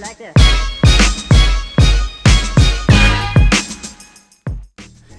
like this.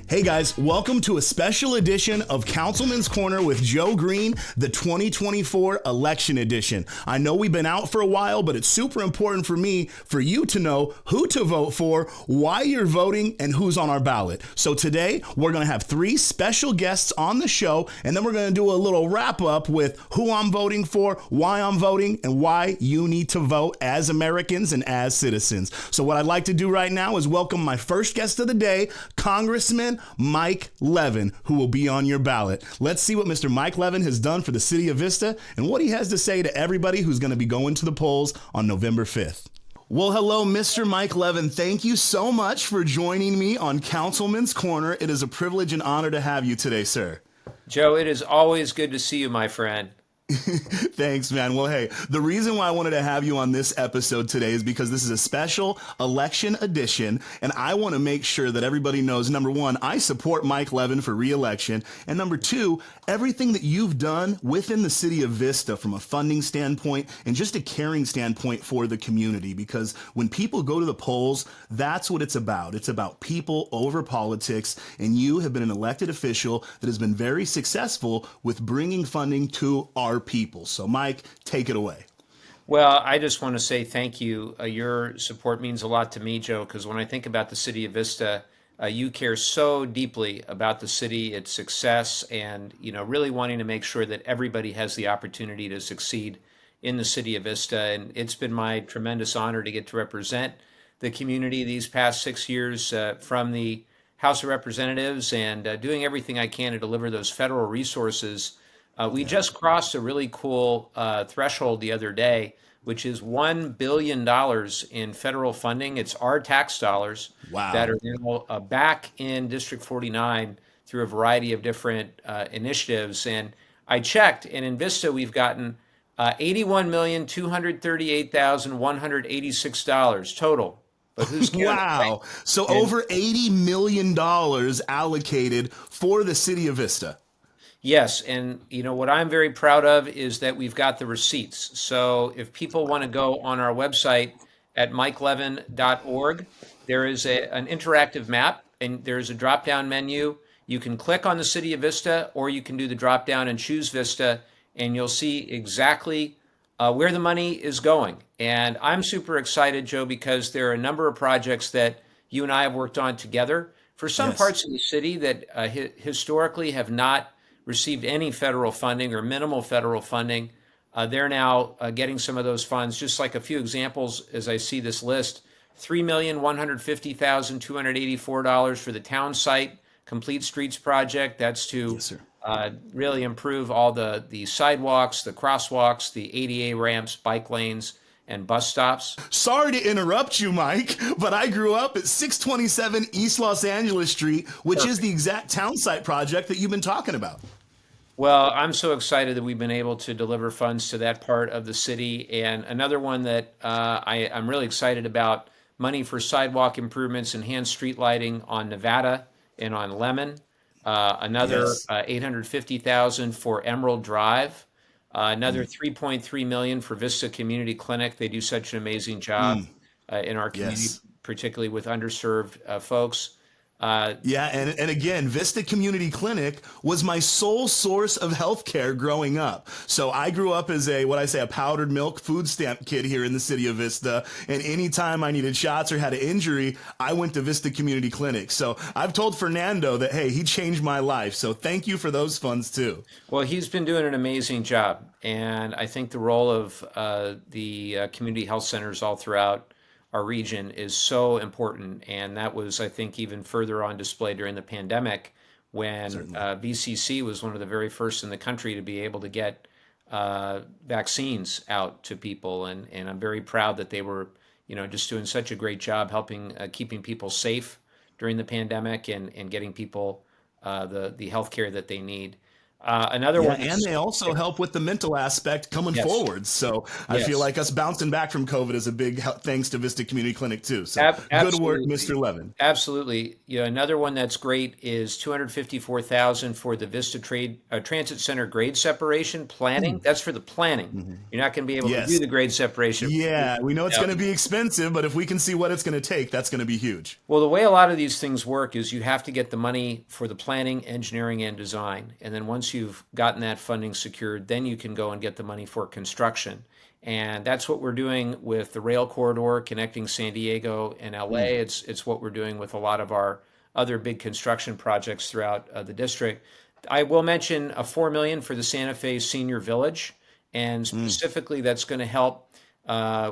Hey guys, welcome to a special edition of Councilman's Corner with Joe Green, the 2024 election edition. I know we've been out for a while, but it's super important for me, for you to know who to vote for, why you're voting, and who's on our ballot. So today, we're going to have 3 special guests on the show, and then we're going to do a little wrap up with who I'm voting for, why I'm voting, and why you need to vote as Americans and as citizens. So what I'd like to do right now is welcome my first guest of the day, Congressman Mike Levin, who will be on your ballot. Let's see what Mr. Mike Levin has done for the city of Vista and what he has to say to everybody who's going to be going to the polls on November 5th. Well, hello, Mr. Mike Levin. Thank you so much for joining me on Councilman's Corner. It is a privilege and honor to have you today, sir. Joe, it is always good to see you, my friend. Thanks, man. Well, hey, the reason why I wanted to have you on this episode today is because this is a special election edition, and I want to make sure that everybody knows, number one, I support Mike Levin for re-election, and number two, everything that you've done within the city of Vista from a funding standpoint and just a caring standpoint for the community, because when people go to the polls, that's what it's about. It's about people over politics, and you have been an elected official that has been very successful with bringing funding to our people. So, Mike, take it away. Well, I just want to say thank you. Your support means a lot to me, Joe, because when I think about the city of Vista, you care so deeply about the city, its success, and really wanting to make sure that everybody has the opportunity to succeed in the city of Vista. And it's been my tremendous honor to get to represent the community these past 6 years from the House of Representatives and doing everything I can to deliver those federal resources. We just crossed a really cool threshold the other day, which is $1 billion in federal funding. It's our tax dollars that are now back in District 49 through a variety of different initiatives. And I checked, and in Vista, we've gotten $81,238,186 total. But who's counting? Wow. So over $80 million allocated for the city of Vista. Yes, and what I'm very proud of is that we've got the receipts. So if people want to go on our website at mikelevin.org, there is an interactive map and there's a drop-down menu. You can click on the city of Vista or you can do the drop-down and choose Vista and you'll see exactly where the money is going. And I'm super excited, Joe, because there are a number of projects that you and I have worked on together for some parts of the city that historically have not received any federal funding or minimal federal funding. They're now getting some of those funds. Just like a few examples as I see this list, $3,150,284 for the town site Complete Streets project. That's to really improve all the sidewalks, the crosswalks, the ADA ramps, bike lanes, and bus stops. Sorry to interrupt you, Mike, but I grew up at 627 East Los Angeles Street, which is the exact town site project that you've been talking about. Well, I'm so excited that we've been able to deliver funds to that part of the city. And another one that I'm really excited about, money for sidewalk improvements, enhanced street lighting on Nevada and on Lemon. Another $850,000 for Emerald Drive. Another $3.3 million for Vista Community Clinic. They do such an amazing job in our community, particularly with underserved folks. And again, Vista Community Clinic was my sole source of healthcare growing up. So I grew up as a powdered milk food stamp kid here in the city of Vista. And anytime I needed shots or had an injury, I went to Vista Community Clinic. So I've told Fernando that, hey, he changed my life. So thank you for those funds too. Well, he's been doing an amazing job. And I think the role of the community health centers all throughout our region is so important. And that was, I think, even further on display during the pandemic when VCC was one of the very first in the country to be able to get vaccines out to people. And I'm very proud that they were, just doing such a great job helping keeping people safe during the pandemic and getting people the health care that they need. Another Yeah, one and that's they also help with the mental aspect coming yes, forward. So I feel yes. like us bouncing back from COVID is a big thanks to Vista Community Clinic too. So good work, Absolutely. Mr. Levin. Absolutely. You know, another one that's great is 254,000 for the Vista Transit Center grade separation planning. That's for the planning. You're not going to be able to do Yes. the grade separation. Yeah, we know it's No. going to be expensive, but if we can see what it's going to take, that's going to be huge. Well, the way a lot of these things work is you have to get the money for the planning, engineering, and design. And then once you've gotten that funding secured, then you can go and get the money for construction. And that's what we're doing with the rail corridor connecting San Diego and LA. It's what we're doing with a lot of our other big construction projects throughout the district. I will mention a 4 million for the Santa Fe Senior Village, and specifically that's going to help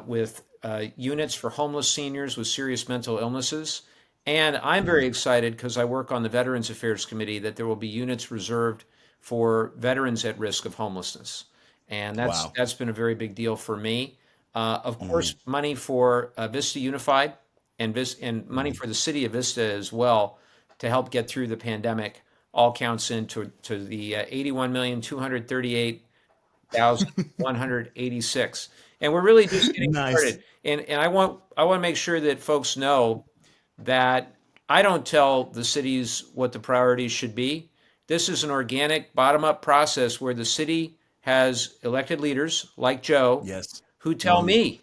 with units for homeless seniors with serious mental illnesses. And I'm very excited because I work on the Veterans Affairs Committee that there will be units reserved for veterans at risk of homelessness. And Wow. that's been a very big deal for me. Of course, money for Vista Unified and money for the city of Vista as well to help get through the pandemic all counts into the 81,238,186. And we're really just getting Nice. started. And I want to make sure that folks know that I don't tell the cities what the priorities should be. This is an organic bottom up process where the city has elected leaders like Joe Yes. who tell me.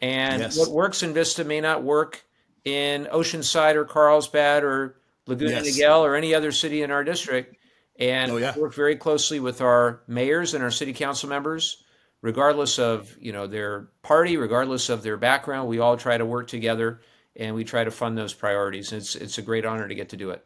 And what Yes. works in Vista may not work in Oceanside or Carlsbad or Laguna Yes. Niguel or any other city in our district. And Oh yeah. I work very closely with our mayors and our city council members, regardless of their party, regardless of their background. We all try to work together and we try to fund those priorities. It's a great honor to get to do it.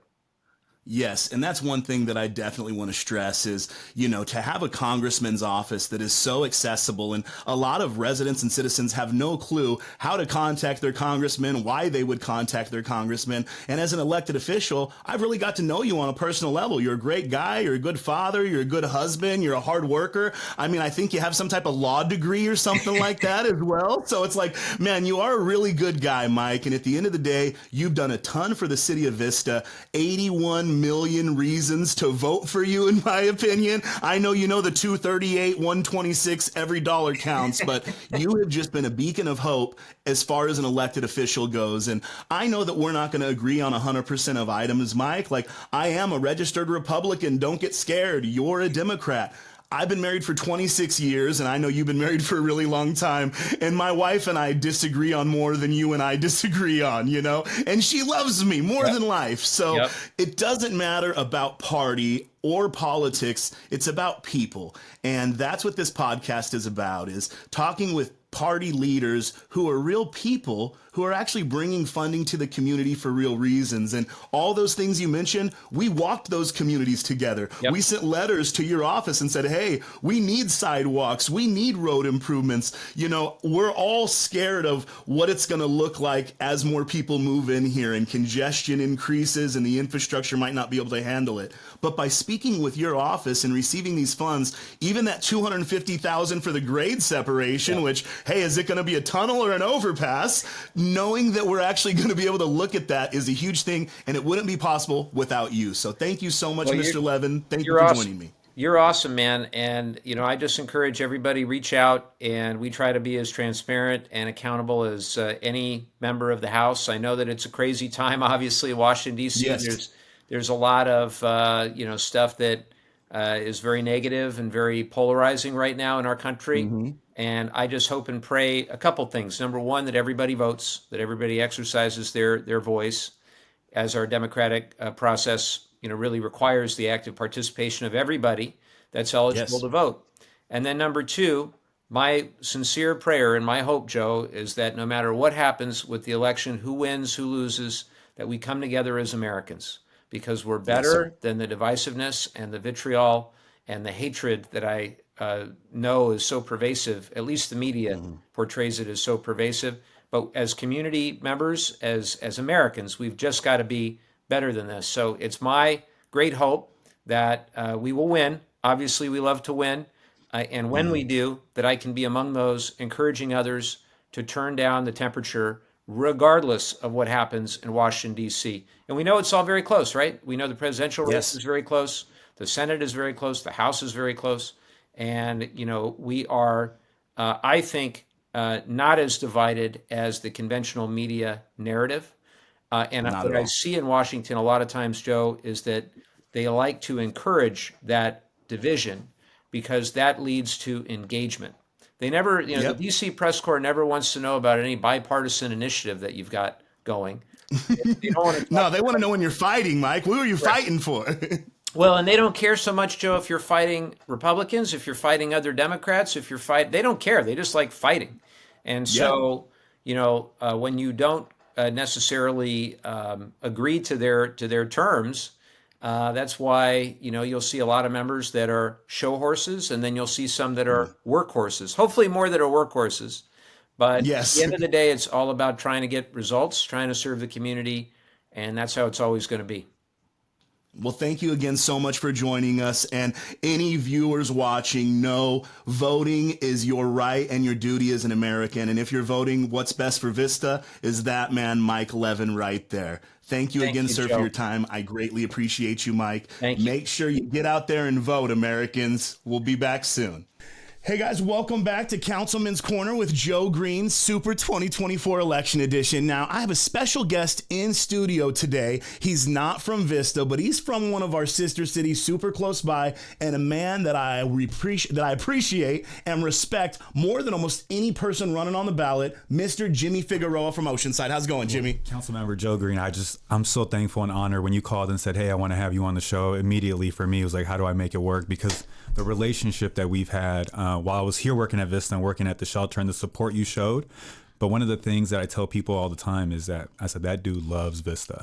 Yes, and that's one thing that I definitely want to stress is, to have a congressman's office that is so accessible, and a lot of residents and citizens have no clue how to contact their congressman, why they would contact their congressman. And as an elected official, I've really got to know you on a personal level. You're a great guy, you're a good father, you're a good husband, you're a hard worker. I mean, I think you have some type of law degree or something like that as well. So it's like, man, you are a really good guy, Mike. And at the end of the day, you've done a ton for the city of Vista. 81 million reasons to vote for you, in my opinion. I know you know the 238, 126, every dollar counts, but you have just been a beacon of hope as far as an elected official goes. And I know that we're not going to agree on 100% of items, Mike. Like, I am a registered Republican. Don't get scared. You're a Democrat. I've been married for 26 years, and I know you've been married for a really long time. And my wife and I disagree on more than you and I disagree on, And she loves me more Yep. than life. So Yep. it doesn't matter about party or politics. It's about people. And that's what this podcast is about, is talking with party leaders who are real people who are actually bringing funding to the community for real reasons. And all those things you mentioned, we walked those communities together. Yep. We sent letters to your office and said, hey, we need sidewalks. We need road improvements. We're all scared of what it's going to look like as more people move in here and congestion increases and the infrastructure might not be able to handle it. But by speaking with your office and receiving these funds, even that $250,000 for the grade separation, which, hey, is it going to be a tunnel or an overpass? Knowing that we're actually going to be able to look at that is a huge thing, and it wouldn't be possible without you. So thank you so much, Well, Mr. Levin. Thank you you're for awesome. joining me. You're awesome, man. And, I just encourage everybody reach out and we try to be as transparent and accountable as any member of the House. I know that it's a crazy time, obviously, Washington, D.C. Yes. There's a lot of, stuff that is very negative and very polarizing right now in our country. And I just hope and pray a couple things. Number one, that everybody votes, that everybody exercises their voice, as our democratic process, really requires the active participation of everybody that's eligible Yes. to vote. And then number two, my sincere prayer and my hope, Joe, is that no matter what happens with the election, who wins, who loses, that we come together as Americans because we're Yes, sir. better than the divisiveness and the vitriol and the hatred that I know is so pervasive. At least the media portrays it as so pervasive. But as community members, as Americans, we've just got to be better than this. So it's my great hope that we will win. Obviously, we love to win. And when we do, that I can be among those encouraging others to turn down the temperature regardless of what happens in Washington, D.C. And we know it's all very close, right? We know the presidential race Yes. is very close. The Senate is very close. The House is very close. And, we are, I think, not as divided as the conventional media narrative. And Not what at I all. see in Washington a lot of times, Joe, is that they like to encourage that division because that leads to engagement. They never, the Yep. DC press corps never wants to know about any bipartisan initiative that you've got going. They don't want to talk No, they want to know when you're fighting, Mike. What are you about. fighting for? Well, and they don't care so much, Joe, if you're fighting Republicans, if you're fighting other Democrats, if you're they don't care. They just like fighting. And Yeah. so, when you don't necessarily agree to their terms, that's why, you'll see a lot of members that are show horses, and then you'll see some that are workhorses. Hopefully more that are workhorses. But at the Yes. end of the day, it's all about trying to get results, trying to serve the community, and that's how it's always going to be. Well, thank you again so much for joining us. And any viewers watching, know voting is your right and your duty as an American. And if you're voting what's best for Vista, is that man, Mike Levin, right there. Thank you Thank again, you, sir, Joe. for your time. I greatly appreciate you, Mike. Thank you. Make sure you get out there and vote, Americans. We'll be back soon. Hey guys, welcome back to Councilman's Corner with Joe Green, Super 2024 Election Edition. Now, I have a special guest in studio today. He's not from Vista, but he's from one of our sister cities super close by, and a man that I appreciate and respect more than almost any person running on the ballot, Mr. Jimmy Figueroa from Oceanside. How's it going, Jimmy? Councilmember Joe Green, I'm so thankful and honored when you called and said, hey, I want to have you on the show. Immediately for me, it was like, how do I make it work? Because the relationship that we've had while I was here working at Vista and working at the shelter and the support you showed. But one of the things that I tell people all the time is that I said, that dude loves Vista.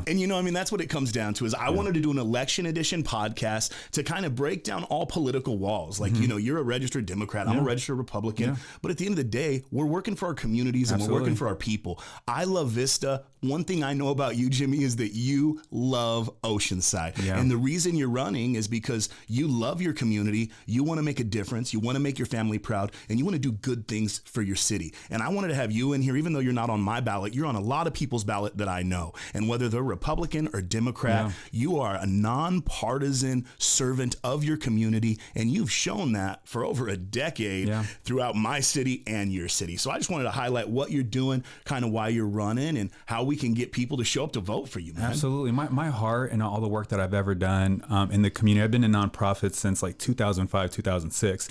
And that's what it comes down to is I wanted to do an election edition podcast to kind of break down all political walls. Like, you're a registered Democrat, I'm a registered Republican, but at the end of the day, we're working for our communities and we're working for our people. I love Vista. One thing I know about you, Jimmy, is that you love Oceanside. Yeah. And the reason you're running is because you love your community, you want to make a difference, you want to make your family proud, and you want to do good things for your city. And I wanted to have you in here, even though you're not on my ballot, you're on a lot of people's ballot that I know. And whether they're Republican or Democrat, you are a nonpartisan servant of your community. And you've shown that for over a decade throughout my city and your city. So I just wanted to highlight what you're doing, kind of why you're running, and how we can get people to show up to vote for you, man. Absolutely. My heart and all the work that I've ever done in the community, I've been in nonprofits since like 2005, 2006.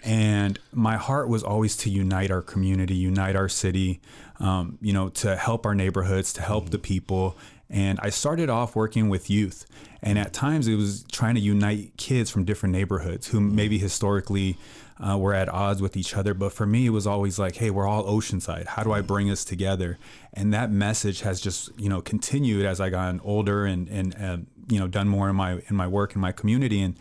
And my heart was always to unite our community, unite our city, to help our neighborhoods, to help the people. And I started off working with youth. And at times it was trying to unite kids from different neighborhoods who maybe historically were at odds with each other. But for me, it was always like, hey, we're all Oceanside. How do I bring us together? And that message has just, continued as I gotten older and done more in my work in my community. And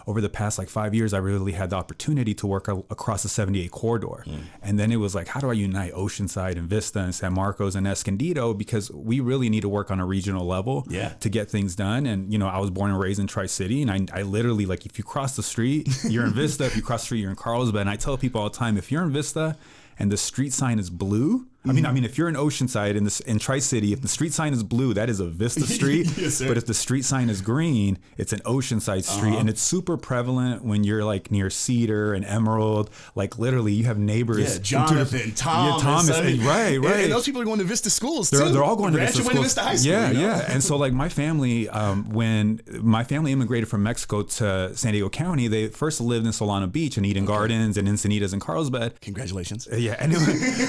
over the past 5 years, I really had the opportunity to work across the 78 corridor. And then it was like, how do I unite Oceanside and Vista and San Marcos and Escondido? Because we really need to work on a regional level to get things done. And, I was born and raised in Tri-City, and I literally, if you cross the street, you're in Vista. If you cross the street, you're in Carlsbad. And I tell people all the time, if you're in Vista and the street sign is blue, I mean, if you're in Oceanside in Tri-City, if the street sign is blue, that is a Vista street. Yes, sir. But if the street sign is green, it's an Oceanside street. And it's super prevalent when you're near Cedar and Emerald. Literally, you have neighbors. Yeah, Jonathan, Thomas. Right. And those people are going to Vista schools, too. They're all going to Vista schools. Vista High School. Yeah. And so, my family, when my family immigrated from Mexico to San Diego County, they first lived in Solana Beach and Eden Gardens and Encinitas and Carlsbad. Congratulations. Yeah. And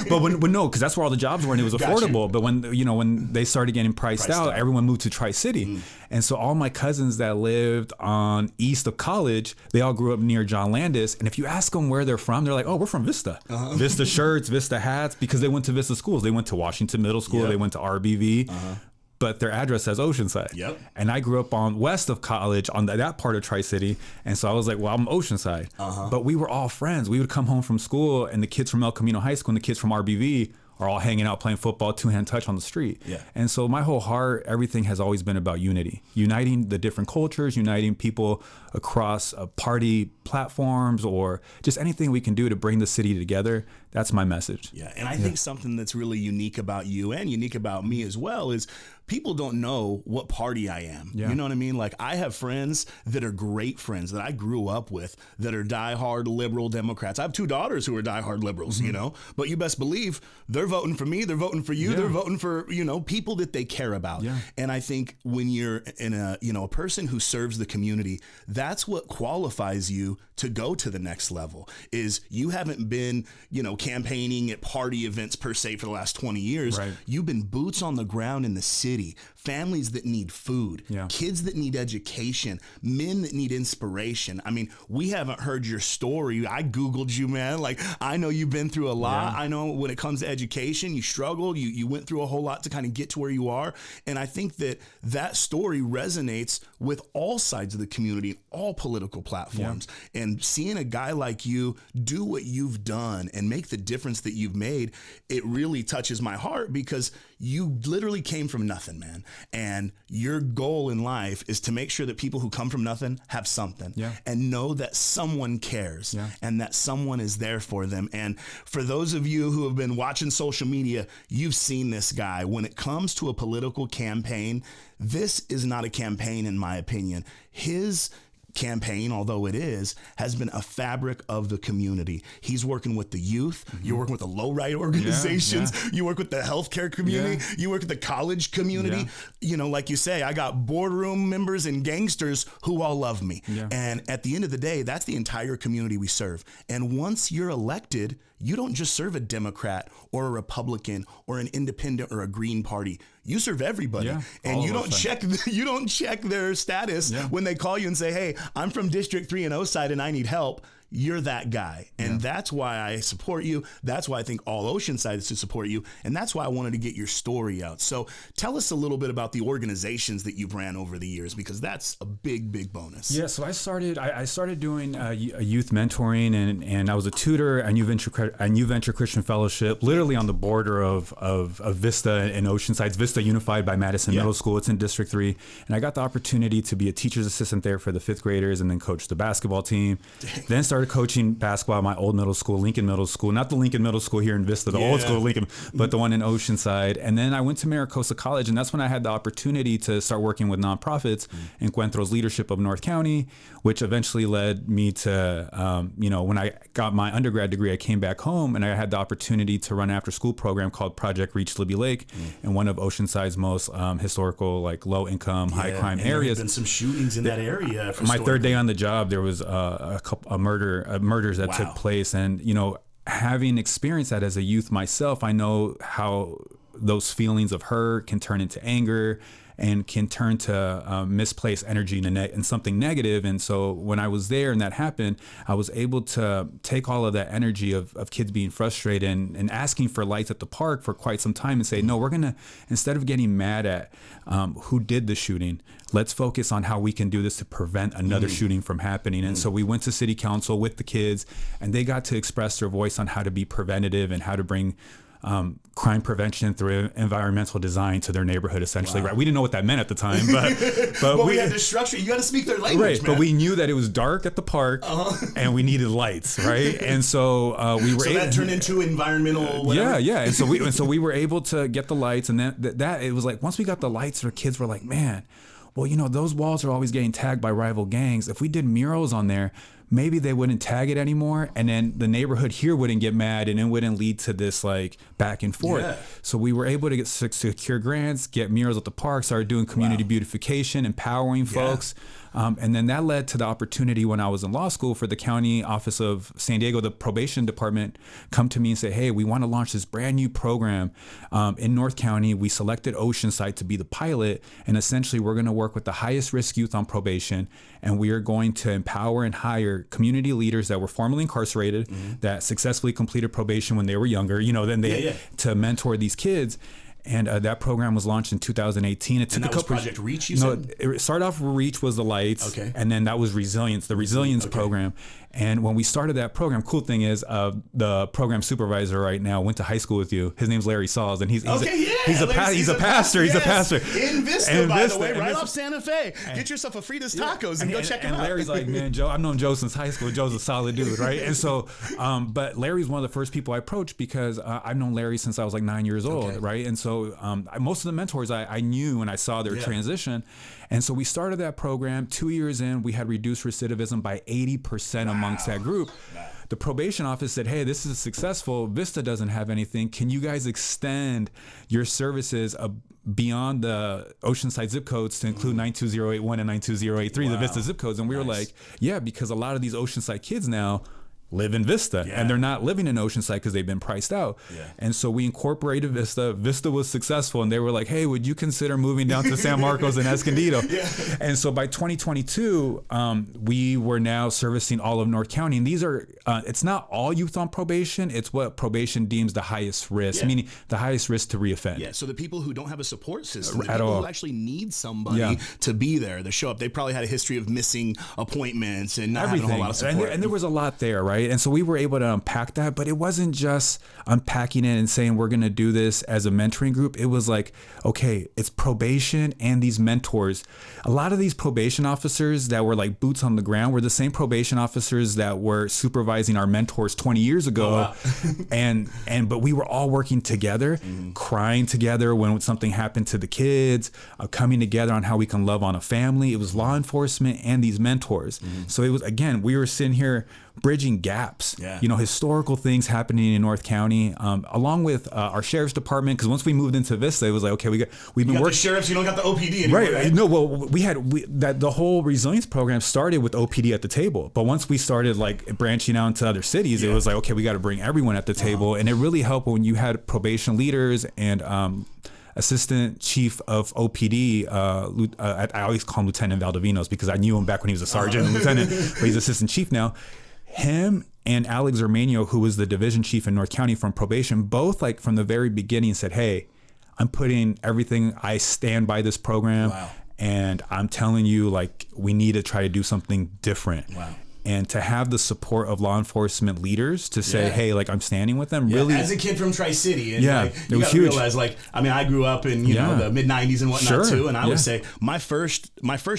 but no, because that's where all the jobs were and it was affordable. But when they started getting priced out, everyone moved to Tri-City. And so all my cousins that lived on east of College, they all grew up near John Landis. And if you ask them where they're from, they're like, oh, we're from Vista. Vista shirts, Vista hats, because they went to Vista schools. They went to Washington Middle School. They went to RBV. But their address says Oceanside. Yep. And I grew up on west of College on that part of Tri-City. And so I was like, well, I'm Oceanside. But we were all friends. We would come home from school and the kids from El Camino High School and the kids from RBV are all hanging out playing football, two-hand touch on the street. Yeah. And so my whole heart, everything has always been about unity, uniting the different cultures, uniting people across party platforms, or just anything we can do to bring the city together. That's my message. Yeah, and I think something that's really unique about you and unique about me as well is people don't know what party I am. Yeah. You know what I mean? Like, I have friends that are great friends that I grew up with that are diehard liberal Democrats. I have 2 daughters who are diehard liberals, you know, but you best believe they're voting for me. They're voting for you. They're voting for, you know, people that they care about. Yeah. And I think when you're in a, you know, a person who serves the community, that's what qualifies you to go to the next level. Is you haven't been, you know, campaigning at party events per se for the last 20 years. Right. You've been boots on the ground in the city, families that need food, Yeah. kids that need education, men that need inspiration. I mean, we haven't heard your story. I Googled you, man. Like, I know you've been through a lot. I know when it comes to education, you struggled, you went through a whole lot to kind of get to where you are. And I think that story resonates with all sides of the community, all political platforms. And seeing a guy like you do what you've done and make the difference that you've made, it really touches my heart, because you literally came from nothing, man. And your goal in life is to make sure that people who come from nothing have something, and know that someone cares, and that someone is there for them. And for those of you who have been watching social media, you've seen this guy. When it comes to a political campaign, this is not a campaign, in my opinion. His campaign, although it is, has been a fabric of the community. He's working with the youth. You're working with the low-ride organizations. You work with the healthcare community. You work with the college community. You know, like you say, I got boardroom members and gangsters who all love me. And at the end of the day, that's the entire community we serve. And once you're elected, you don't just serve a Democrat or a Republican or an independent or a Green Party. You serve everybody, and you don't check their status when they call you and say, "Hey, I'm from District 3 and O side and I need help." You're that guy. And that's why I support you. That's why I think all Oceanside is to support you. And that's why I wanted to get your story out. So tell us a little bit about the organizations that you've ran over the years, because that's a big, big bonus. Yeah, so I started doing a youth mentoring, and I was a tutor at New Venture Christian Fellowship, literally on the border of Vista and Oceanside. Vista unified by Madison Middle School. It's in District 3. And I got the opportunity to be a teacher's assistant there for the 5th graders, and then coach the basketball team. Then started coaching basketball at my old middle school, Lincoln Middle School, not the Lincoln Middle School here in Vista, the old school Lincoln, but the one in Oceanside. And then I went to Maricosa College, and that's when I had the opportunity to start working with nonprofits. Encuentro's leadership of North County, which eventually led me to, when I got my undergrad degree, I came back home and I had the opportunity to run an after school program called Project Reach Libby Lake in one of Oceanside's most historical, like low income, high crime areas. There have been some shootings in that area. My 3rd day on the job, there was a murders that took place. And, having experienced that as a youth myself, I know how those feelings of hurt can turn into anger and can turn to misplaced energy in something negative. And so when I was there and that happened, I was able to take all of that energy of kids being frustrated and asking for lights at the park for quite some time and say, no, we're going to, instead of getting mad at who did the shooting, let's focus on how we can do this to prevent another shooting from happening. And so we went to city council with the kids, and they got to express their voice on how to be preventative and how to bring crime prevention through environmental design to their neighborhood, essentially. Right? We didn't know what that meant at the time, but we had to structure. You got to speak their language, right? Man. But we knew that it was dark at the park, and we needed lights, right? And so we were. So that turned into environmental. Whatever. Yeah. And so we were able to get the lights, and that it was like once we got the lights, our kids were like, man, well, those walls are always getting tagged by rival gangs. If we did murals on there, maybe they wouldn't tag it anymore, and then the neighborhood here wouldn't get mad, and it wouldn't lead to this like back and forth. So we were able to get secure grants, get murals at the park, started doing community beautification, empowering folks. And then that led to the opportunity when I was in law school for the county office of San Diego, the probation department, come to me and say, hey, we want to launch this brand new program in North County. We selected Oceanside to be the pilot. And essentially, we're going to work with the highest risk youth on probation. And we are going to empower and hire community leaders that were formerly incarcerated, that successfully completed probation when they were younger, to mentor these kids. And that program was launched in 2018. It took and that a couple. Was Project Reach, you said? It started off with Reach was the lights, and then that was Resilience, the Resilience program. And when we started that program, cool thing is the program supervisor right now went to high school with you. His name's Larry Sauls, and he's a pastor. He's a pastor in Vista, by the way, right Vista. off Santa Fe. Get yourself a Frida's Tacos and go check him out. And Larry's like, man, Joe, I've known Joe since high school. Joe's a solid dude, right? And so, but Larry's one of the first people I approached because I've known Larry since I was like 9 years old, right? And so most of the mentors I knew and I saw their transition. And so we started that program. 2 years in, we had reduced recidivism by 80% amongst that group. The probation office said, hey, this is successful. Vista doesn't have anything. Can you guys extend your services beyond the Oceanside zip codes to include 92081 and 92083, the Vista zip codes? And we were like, yeah, because a lot of these Oceanside kids now live in Vista, and they're not living in Oceanside because they've been priced out. And so we incorporated Vista. Vista was successful, and they were like, hey, would you consider moving down to San Marcos and Escondido? And so by 2022, we were now servicing all of North County. And these are, it's not all youth on probation, it's what probation deems the highest risk, meaning the highest risk to reoffend. So the people who don't have a support system, the at people all, who actually need somebody to be there, to show up. They probably had a history of missing appointments and not having a whole lot of support. And there was a lot there, right? And so we were able to unpack that, but it wasn't just unpacking it and saying we're going to do this as a mentoring group. It was like, okay, it's probation and these mentors. A lot of these probation officers that were like boots on the ground were the same probation officers that were supervising our mentors 20 years ago. But we were all working together, crying together when something happened to the kids, coming together on how we can love on a family. It was law enforcement and these mentors. So it was, again, we were sitting here bridging gaps, historical things happening in North County, along with our sheriff's department. Because once we moved into Vista, it was like, okay, we've been working. The sheriffs, you don't got the OPD anymore, right? No, well, the whole resilience program started with OPD at the table, but once we started like branching out into other cities, it was like, okay, we got to bring everyone at the table, and it really helped when you had probation leaders and assistant chief of OPD, I always call him Lieutenant Valdivinos because I knew him back when he was a sergeant and lieutenant, but he's assistant chief now. Him and Alex Zermanio, who was the division chief in North County from probation, both like from the very beginning said, hey, I'm putting everything, I stand by this program, and I'm telling you, like, we need to try to do something different. And to have the support of law enforcement leaders to say, hey, like, I'm standing with them, really. As a kid from Tri-City, and it you was gotta huge. realize, like, I mean, I grew up in the mid '90s and whatnot too, and I would say my first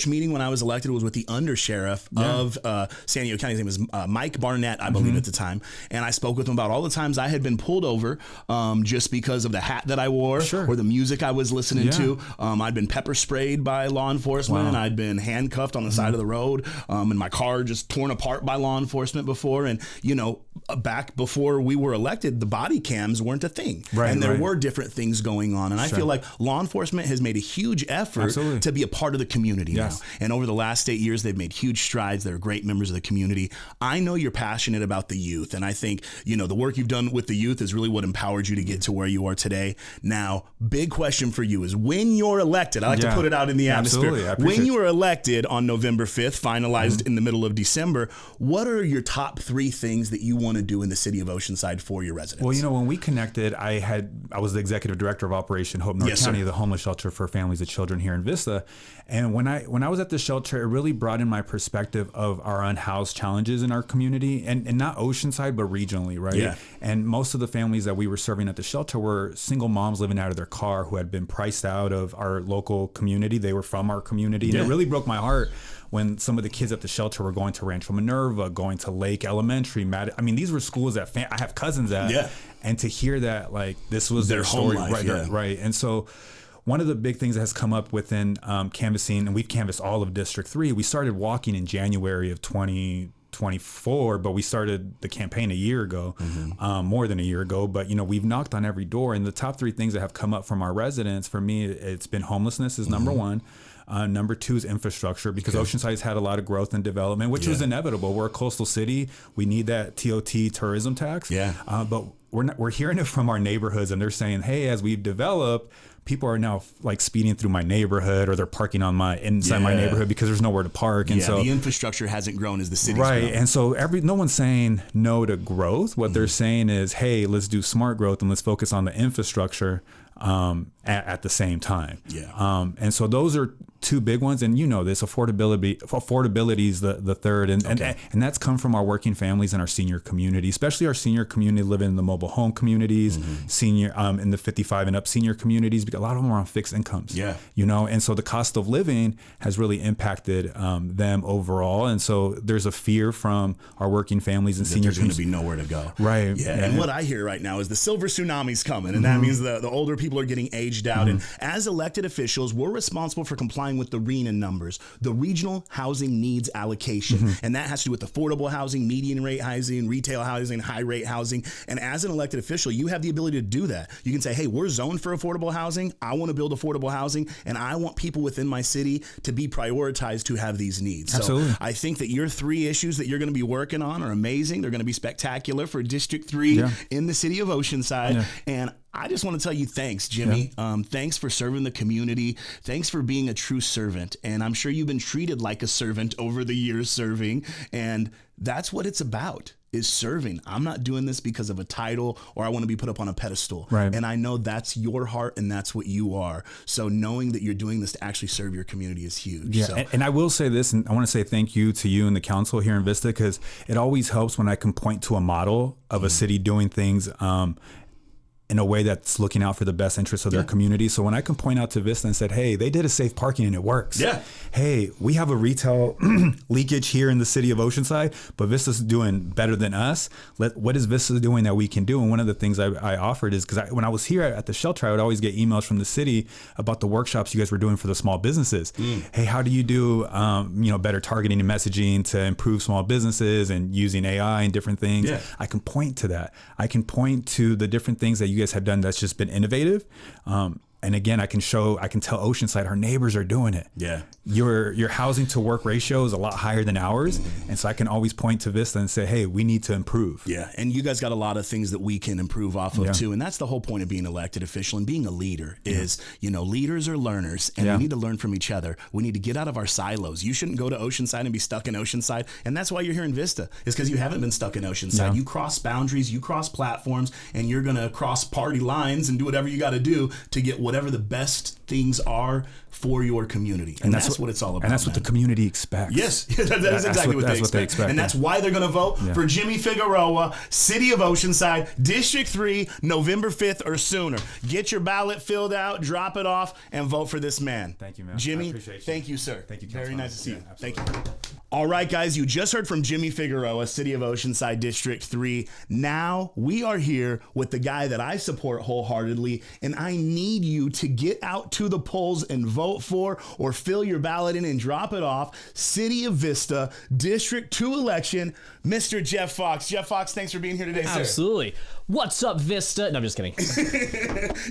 meeting when I was elected was with the undersheriff of San Diego County. His name was Mike Barnett, I believe at the time, and I spoke with him about all the times I had been pulled over just because of the hat that I wore or the music I was listening to. I'd been pepper sprayed by law enforcement, and I'd been handcuffed on the side of the road, and my car just torn apart by law enforcement before. And back before we were elected, the body cams weren't a thing, and there were different things going on. And I feel like law enforcement has made a huge effort to be a part of the community now. And over the last 8 years, they've made huge strides. They're great members of the community. I know you're passionate about the youth, and I think the work you've done with the youth is really what empowered you to get to where you are today. Now, big question for you is, when you're elected, I like to put it out in the atmosphere. When you were elected on November 5th, finalized in the middle of December, what are your top 3 things that you want to do in the city of Oceanside for your residents? Well, when we connected, I was the executive director of Operation Hope North County, the homeless shelter for families and children here in Vista. And when I was at the shelter, it really broadened my perspective of our unhoused challenges in our community, and not Oceanside, but regionally, right? And most of the families that we were serving at the shelter were single moms living out of their car who had been priced out of our local community. They were from our community. And it really broke my heart when some of the kids at the shelter were going to Rancho Minerva, going to Lake Elementary. I mean, these were schools that I have cousins at. And to hear that, like, this was their story. Home life, right. And so one of the big things that has come up within canvassing, and we've canvassed all of District 3, we started walking in January of 2024, but we started the campaign a year ago, more than a year ago. But, we've knocked on every door. And the top 3 things that have come up from our residents, for me, it's been homelessness is number 1. Number 2 is infrastructure, because Oceanside's had a lot of growth and development, which was inevitable. We're a coastal city. We need that TOT tourism tax. But we're hearing it from our neighborhoods, and they're saying, hey, as we've developed, people are now like speeding through my neighborhood, or they're parking on inside my neighborhood because there's nowhere to park. And so the infrastructure hasn't grown as the city's grown. And so no one's saying no to growth. What they're saying is, hey, let's do smart growth and let's focus on the infrastructure. at the same time. Yeah. And so those are two big ones, and this affordability is the third, and that's come from our working families and our senior community, especially our senior community living in the mobile home communities, senior in the 55 and up senior communities, because a lot of them are on fixed incomes. Yeah. And so the cost of living has really impacted them overall, and so there's a fear from our working families and senior there's going to be nowhere to go. Right. Yeah. And what I hear right now is the silver tsunami's coming, and that means the older people are getting aged out. And as elected officials, we're responsible for complying with the RHNA numbers, the Regional Housing Needs Allocation. And that has to do with affordable housing, median rate housing, retail housing, high rate housing. And as an elected official, you have the ability to do that. You can say, hey, we're zoned for affordable housing. I want to build affordable housing, and I want people within my city to be prioritized to have these needs. Absolutely. So I think that your 3 issues that you're going to be working on are amazing. They're going to be spectacular for District 3 in the city of Oceanside. Yeah. And I just want to tell you thanks, Jimmy. Thanks for serving the community. Thanks for being a true servant. And I'm sure you've been treated like a servant over the years serving. And that's what it's about, is serving. I'm not doing this because of a title or I want to be put up on a pedestal. Right. And I know that's your heart and that's what you are. So knowing that you're doing this to actually serve your community is huge. Yeah. So. And I will say this, and I want to say thank you to you and the council here in Vista, because it always helps when I can point to a model of a city doing things in a way that's looking out for the best interests of their community. So when I can point out to Vista and said, hey, they did a safe parking and it works. Yeah. Hey, we have a retail leakage here in the city of Oceanside, but Vista's doing better than us. What is Vista doing that we can do? And one of the things I offered is, because when I was here at the shelter, I would always get emails from the city about the workshops you guys were doing for the small businesses. Hey, how do you do better targeting and messaging to improve small businesses and using AI and different things? Yeah. I can point to that. I can point to the different things that you guys have done that's just been innovative. And again, I can tell Oceanside, our neighbors are doing it. Yeah. Your housing to work ratio is a lot higher than ours. And so I can always point to Vista and say, hey, we need to improve. Yeah. And you guys got a lot of things that we can improve off of too. And that's the whole point of being an elected official and being a leader is, leaders are learners, and we need to learn from each other. We need to get out of our silos. You shouldn't go to Oceanside and be stuck in Oceanside. And that's why you're here in Vista, is because you haven't been stuck in Oceanside. Yeah. You cross boundaries, you cross platforms, and you're going to cross party lines and do whatever you got to do to get whatever the best things are for your community. And that's what it's all about. And that's what the community expects. Yes, that is exactly what they expect. And that's why they're going to vote for Jimmy Figueroa, City of Oceanside, District 3, November 5th or sooner. Get your ballot filled out, drop it off, and vote for this man. Thank you, man. Jimmy, I appreciate you. thank you, sir. Thank you, Very nice to see you. Absolutely. Thank you. All right, guys, you just heard from Jimmy Figueroa, City of Oceanside, District 3. Now we are here with the guy that I support wholeheartedly, and I need you to get out to the polls and vote for or fill your ballot in and drop it off. City of Vista, District 2 election, Mr. Jeff Fox. Jeff Fox, thanks for being here today, sir. Absolutely. What's up, Vista? No, I'm just kidding.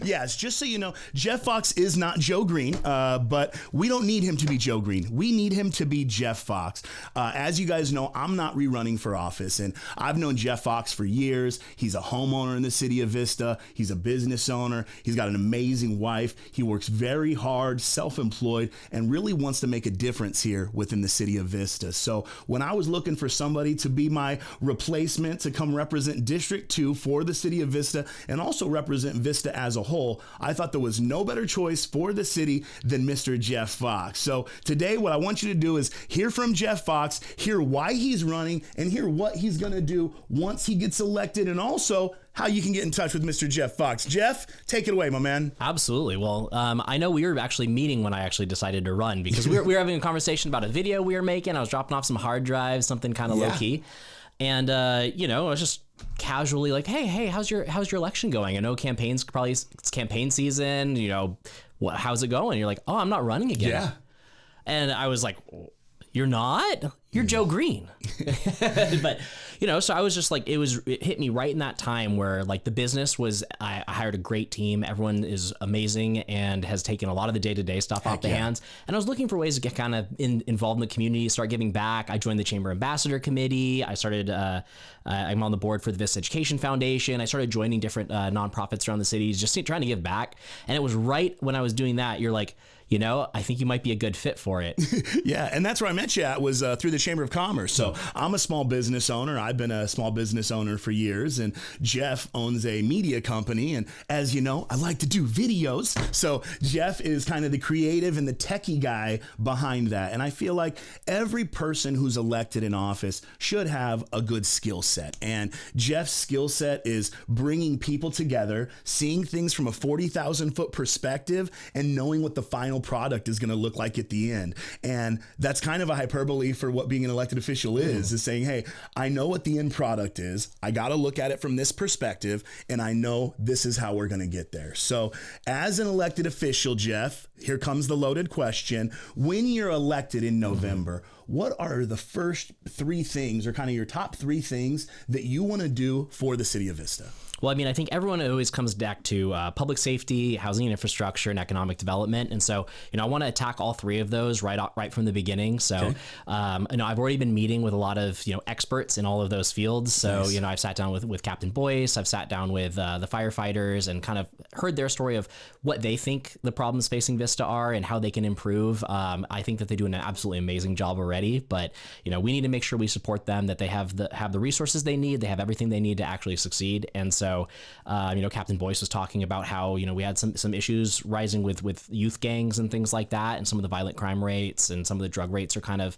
Yes, just so you know, Jeff Fox is not Joe Green, but we don't need him to be Joe Green. We need him to be Jeff Fox. As you guys know, I'm not rerunning for office, and I've known Jeff Fox for years. He's a homeowner in the city of Vista. He's a business owner. He's got an amazing wife. He works very hard, self-employed, and really wants to make a difference here within the city of Vista. So when I was looking for somebody to be my replacement to come represent District 2 for the city of Vista and also represent Vista as a whole, I thought there was no better choice for the city than Mr. Jeff Fox. So today what I want you to do is hear from Jeff Fox, hear why he's running, and hear what he's going to do once he gets elected, and also how you can get in touch with Mr. Jeff Fox. Jeff, take it away, my man. Absolutely. Well, I know we were actually meeting when I actually decided to run, because we were having a conversation about a video we were making. I was dropping off some hard drives, something kind of low key. And, I was just casually like, hey, how's your election going? I know it's campaign season, how's it going? And you're like, oh, I'm not running again. Yeah. And I was like, you're not? You're Joe Green. But, so I was just like, it hit me right in that time where like the business was, I hired a great team. Everyone is amazing and has taken a lot of the day-to-day stuff off the hands. And I was looking for ways to get kind of involved in the community, start giving back. I joined the Chamber Ambassador Committee. I started, I'm on the board for the Vista Education Foundation. I started joining different nonprofits around the city, just trying to give back. And it was right when I was doing that, you're like, I think you might be a good fit for it. Yeah, and that's where I met you at, was through the Chamber of Commerce. So I'm a small business owner. I've been a small business owner for years, and Jeff owns a media company. And as you know, I like to do videos. So Jeff is kind of the creative and the techie guy behind that. And I feel like every person who's elected in office should have a good skill set. And Jeff's skill set is bringing people together, seeing things from a 40,000 foot perspective, and knowing what the final product is going to look like at the end. And that's kind of a hyperbole for what being an elected official is saying, hey, I know what the end product is. I got to look at it from this perspective, and I know this is how we're going to get there. So as an elected official, Jeff, here comes the loaded question. When you're elected in November, what are the first three things, or kind of your top three things that you want to do for the city of Vista? Well, I mean, I think everyone always comes back to public safety, housing and infrastructure, and economic development. And so, I want to attack all three of those right from the beginning. So, I've already been meeting with a lot of, experts in all of those fields. So, nice. I've sat down with Captain Boyce, I've sat down with the firefighters and kind of heard their story of what they think the problems facing Vista are and how they can improve. I think that they do an absolutely amazing job already, but, we need to make sure we support them, that they have the resources they need, they have everything they need to actually succeed. And so, Captain Boyce was talking about how, we had some issues rising with youth gangs and things like that. And some of the violent crime rates and some of the drug rates are kind of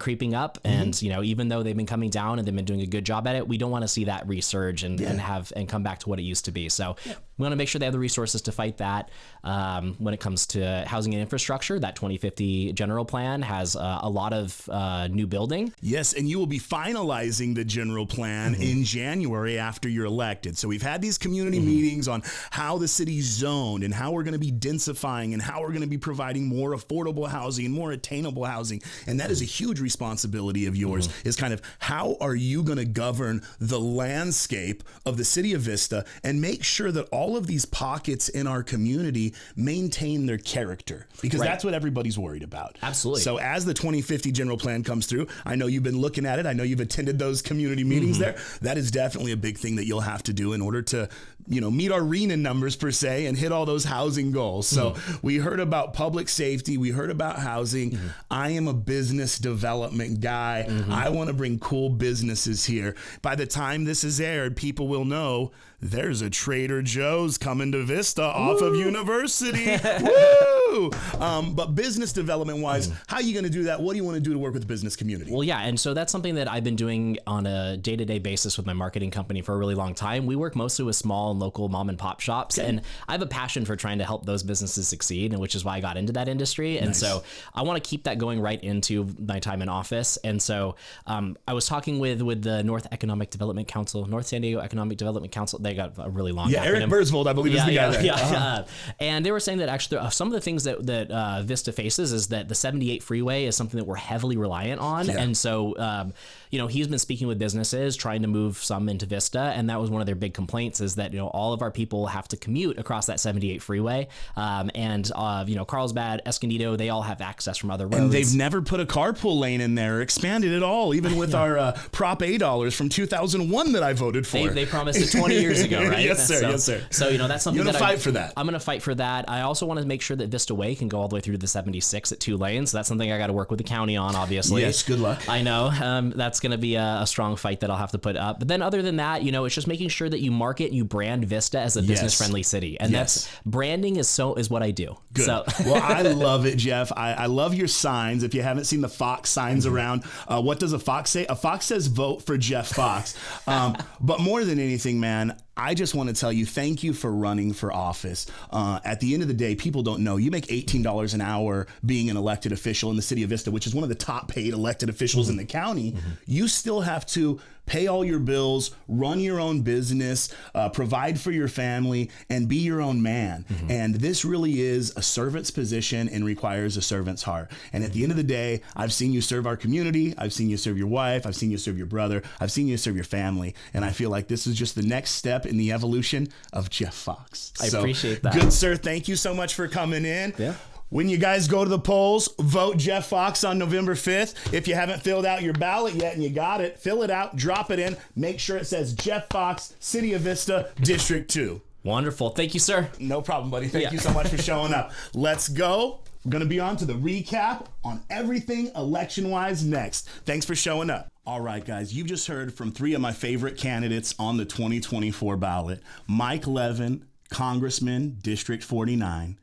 creeping up. And, even though they've been coming down and they've been doing a good job at it, we don't want to see that resurge and come back to what it used to be. So we want to make sure they have the resources to fight that. When it comes to housing and infrastructure, that 2050 general plan has a lot of new building. Yes, and you will be finalizing the general plan in January after you're elected. So we've had these community meetings on how the city's zoned and how we're going to be densifying and how we're going to be providing more affordable housing and more attainable housing. And that is a huge responsibility of yours, is kind of how are you going to govern the landscape of the city of Vista and make sure that all of these pockets in our community maintain their character, because that's what everybody's worried about. Absolutely. So as the 2050 general plan comes through, I know you've been looking at it. I know you've attended those community meetings there. That is definitely a big thing that you'll have to do in order to, meet our RENA numbers per se and hit all those housing goals. So we heard about public safety. We heard about housing. I am a business development guy. I want to bring cool businesses here. By the time this is aired, people will know there's a Trader Joe's coming to Vista off of University. Woo! But business development wise, how are you going to do that? What do you want to do to work with the business community? Well, yeah. And so that's something that I've been doing on a day-to-day basis with my marketing company for a really long time. We work mostly with small and local mom and pop shops. And I have a passion for trying to help those businesses succeed, and which is why I got into that industry. And so I want to keep that going right into my time in office. And so I was talking with the North Economic Development Council, North San Diego Economic Development Council. They got a really long acronym. Eric Bursvold, I believe, is the guy there. And they were saying that actually some of the things that Vista faces is that the 78 freeway is something that we're heavily reliant on. And so, he's been speaking with businesses, trying to move some into Vista. And that was one of their big complaints, is that, all of our people have to commute across that 78 freeway. Carlsbad, Escondido, they all have access from other roads. And they've never put a carpool lane in there, or expanded at all, even with our Prop A dollars from 2001 that I voted for. They promised it 20 years ago, right? Yes, sir. Yes, sir. So, that's something You're going to fight for that. I'm going to fight for that. I also want to make sure that Vista Way can go all the way through to the 76 at 2 lanes. So that's something I got to work with the county on, obviously. Yes, good luck. I know. That's going to be a strong fight that I'll have to put up. But then other than that, it's just making sure that you market and you brand Vista as a business-friendly city. And that's branding is what I do. Good. So. Well, I love it, Jeff. I love your signs. If you haven't seen the Fox signs around, what does a Fox say? A Fox says vote for Jeff Fox. But more than anything, man, I just want to tell you, thank you for running for office. At the end of the day, people don't know. You make $18 an hour being an elected official in the city of Vista, which is one of the top paid elected officials in the county. You still have to pay all your bills, run your own business, provide for your family, and be your own man. And this really is a servant's position and requires a servant's heart. And at the end of the day, I've seen you serve our community. I've seen you serve your wife. I've seen you serve your brother. I've seen you serve your family. And I feel like this is just the next step in the evolution of Jeff Fox. I appreciate that. Good, sir. Thank you so much for coming in. Yeah. When you guys go to the polls, vote Jeff Fox on November 5th. If you haven't filled out your ballot yet and you got it, fill it out, drop it in. Make sure it says Jeff Fox, City of Vista, District 2. Wonderful. Thank you, sir. No problem, buddy. Thank you so much for showing up. Let's go. We're going to be on to the recap on everything election-wise next. Thanks for showing up. All right, guys, you've just heard from three of my favorite candidates on the 2024 ballot. Mike Levin, Congressman, District 49.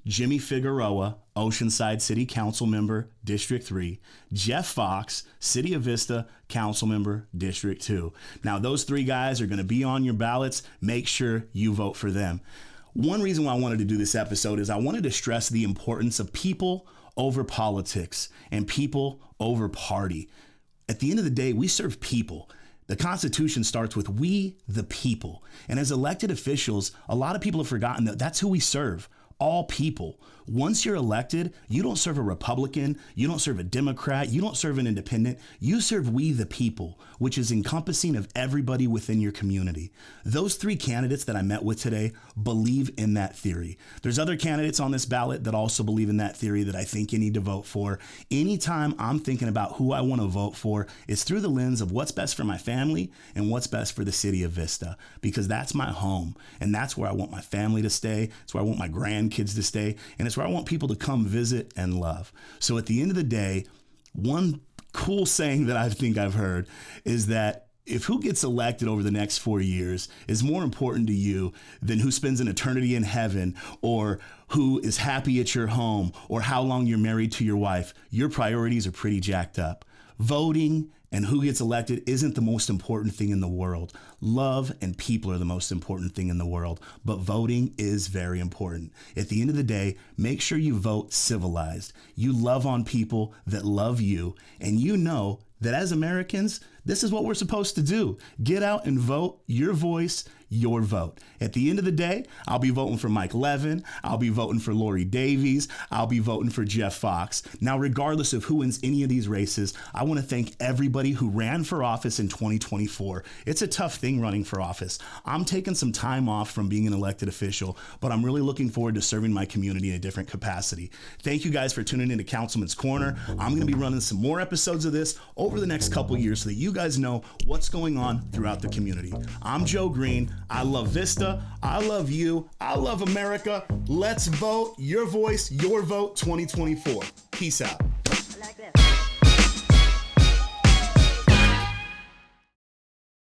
Jimmy Figueroa, Oceanside City Council Member, District 3. Jeff Fox, City of Vista Council Member, District 2. Now, those three guys are going to be on your ballots. Make sure you vote for them. One reason why I wanted to do this episode is I wanted to stress the importance of people over politics and people over party. At the end of the day, we serve people. The Constitution starts with we, the people. And as elected officials, a lot of people have forgotten that that's who we serve. All people. Once you're elected, you don't serve a Republican, you don't serve a Democrat, you don't serve an independent, you serve we the people, which is encompassing of everybody within your community. Those three candidates that I met with today believe in that theory. There's other candidates on this ballot that also believe in that theory that I think you need to vote for. Anytime I'm thinking about who I want to vote for, it's through the lens of what's best for my family and what's best for the city of Vista, because that's my home and that's where I want my family to stay. It's where I want my grandkids to stay. And it's where I want people to come visit and love. So at the end of the day, one cool saying that I think I've heard is that if who gets elected over the next 4 years is more important to you than who spends an eternity in heaven or who is happy at your home or how long you're married to your wife, your priorities are pretty jacked up. Voting and who gets elected isn't the most important thing in the world. Love and people are the most important thing in the world, but voting is very important. At the end of the day, make sure you vote civilized. You love on people that love you, and you know that as Americans, this is what we're supposed to do. Get out and vote. Your voice, your vote. At the end of the day, I'll be voting for Mike Levin. I'll be voting for Lori Davies. I'll be voting for Jeff Fox. Now, regardless of who wins any of these races, I want to thank everybody who ran for office in 2024. It's a tough thing running for office. I'm taking some time off from being an elected official, but I'm really looking forward to serving my community in a different capacity. Thank you guys for tuning into Councilman's Corner. I'm going to be running some more episodes of this over the next couple years so that you guys know what's going on throughout the community. I'm Joe Green. I love Vista. I love you. I love America. Let's vote. Your voice, your vote 2024. Peace out. Like this.